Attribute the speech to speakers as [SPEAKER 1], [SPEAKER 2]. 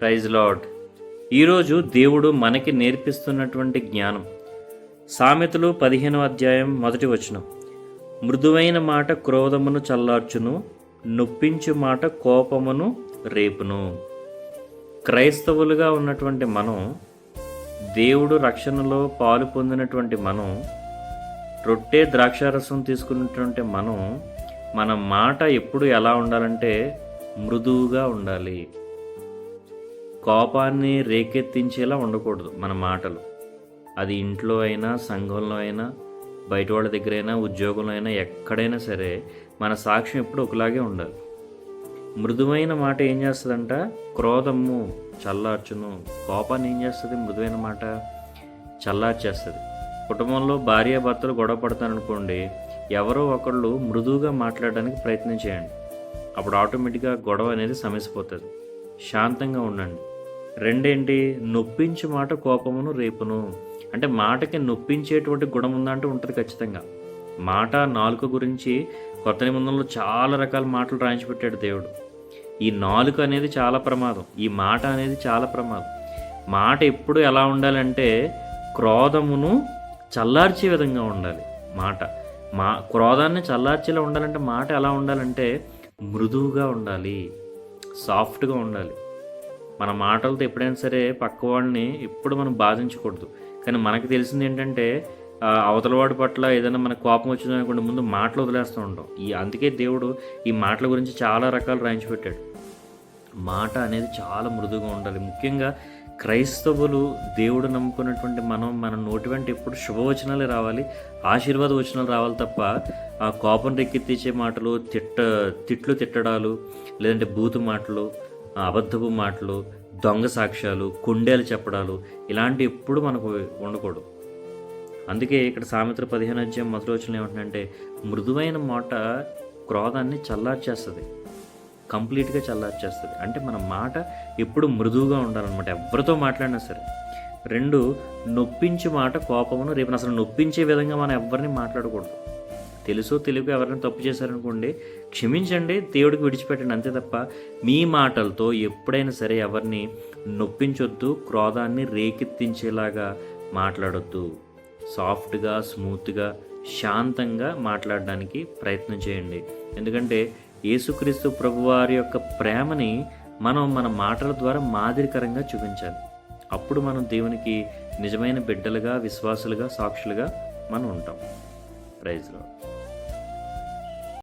[SPEAKER 1] Praise lord. ఈరోజు దేవుడు మనకి నేర్పిస్తున్నటువంటి జ్ఞానం సామెతలు 15వ అధ్యాయం 1వ వచనం. మృదువైన మాట క్రోధమును చల్లార్చును, నొప్పించు మాట కోపమును రేపును. క్రైస్తవులుగా ఉన్నటువంటి మనం, దేవుడు రక్షణలో పాలు పొందినటువంటి మనం, రొట్టె ద్రాక్షారసం తీసుకున్నటువంటి మనం, మన మాట ఎప్పుడు ఎలా ఉండాలంటే మృదువుగా ఉండాలి. కోపాన్ని రేకెత్తించేలా ఉండకూడదు మన మాటలు. అది ఇంట్లో అయినా, సంఘంలో అయినా, బయట వాళ్ళ దగ్గర అయినా, ఉద్యోగంలో అయినా, ఎక్కడైనా సరే మన సాక్ష్యం ఎప్పుడు ఒకలాగే ఉండాలి. మృదువైన మాట ఏం చేస్తుందంట? క్రోధము చల్లార్చును. కోపాన్ని ఏం చేస్తుంది? మృదువైన మాట చల్లార్చేస్తుంది. కుటుంబంలో భార్యాభర్తలు గొడవ పడతారనుకోండి, ఎవరో ఒకళ్ళు మృదువుగా మాట్లాడడానికి ప్రయత్నం చేయండి. అప్పుడు ఆటోమేటిక్గా గొడవ అనేది సమసిపోతుంది. శాంతంగా ఉండండి. రెండేంటి? నొప్పించు మాట కోపమును రేపును. అంటే మాటకి నొప్పించేటువంటి గుణం ఉందంటే ఉంటుంది ఖచ్చితంగా. మాట, నాలుక గురించి కొత్త నిబంధనలో చాలా రకాల మాటలు రాయించి పెట్టాడు దేవుడు. ఈ నాలుక అనేది చాలా ప్రమాదం. ఈ మాట అనేది చాలా ప్రమాదం. మాట ఎప్పుడు ఎలా ఉండాలంటే క్రోధమును చల్లార్చే విధంగా ఉండాలి. మాట క్రోధాన్ని చల్లార్చేలా ఉండాలంటే మాట ఎలా ఉండాలంటే మృదువుగా ఉండాలి, సాఫ్ట్గా ఉండాలి. మన మాటలతో ఎప్పుడైనా సరే పక్క వాళ్ళని ఎప్పుడు మనం బాధించకూడదు. కానీ మనకు తెలిసింది ఏంటంటే అవతలవాడి పట్ల ఏదైనా మనకు కోపం వచ్చిందనుకోండి, ముందు మాటలు వదిలేస్తూ ఉంటాం. అందుకే దేవుడు ఈ మాటల గురించి చాలా రకాలు రాయించి పెట్టాడు. మాట అనేది చాలా మృదువుగా ఉండాలి. ముఖ్యంగా క్రైస్తవులు, దేవుడు నమ్ముకున్నటువంటి మనం, మన నోటి వెంట ఎప్పుడు శుభవచనాలే రావాలి, ఆశీర్వాద వచనాలు రావాలి తప్ప ఆ కోపం రెక్కెత్తించే మాటలు, తిట్లు తిట్టడాలు, లేదంటే బూతు మాటలు, అబద్ధపు మాటలు, దొంగ సాక్ష్యాలు, కొండేలు చెప్పడాలు, ఇలాంటి ఎప్పుడు మనకు ఉండకూడదు. అందుకే ఇక్కడ సామెతలు 15వ అధ్యాయం 1వ వచనం ఏమంటుందంటే మృదువైన మాట క్రోధాన్ని చల్లార్చేస్తుంది, కంప్లీట్గా చల్లార్చేస్తుంది. అంటే మన మాట ఎప్పుడు మృదువుగా ఉండాలన్నమాట, ఎవరితో మాట్లాడినా సరే. 2, నొప్పించే మాట కోపమును రేపు. అసలు నొప్పించే విధంగా మనం ఎవరిని మాట్లాడకూడదు. తెలుసో తెలియక ఎవరైనా తప్పు చేశారనుకోండి, క్షమించండి, దేవుడికి విడిచిపెట్టండి, అంతే తప్ప మీ మాటలతో ఎప్పుడైనా సరే ఎవరిని నొప్పించొద్దు, క్రోధాన్ని రేకెత్తించేలాగా మాట్లాడొద్దు. సాఫ్ట్గా, స్మూత్గా, శాంతంగా మాట్లాడడానికి ప్రయత్నం చేయండి. ఎందుకంటే యేసుక్రీస్తు ప్రభువారి యొక్క ప్రేమని మనం మన మాటల ద్వారా మాదిరికరంగా చూపించాలి. అప్పుడు మనం దేవునికి నిజమైన బిడ్డలుగా, విశ్వాసులుగా, సాక్షులుగా మనం ఉంటాం. Praise lord.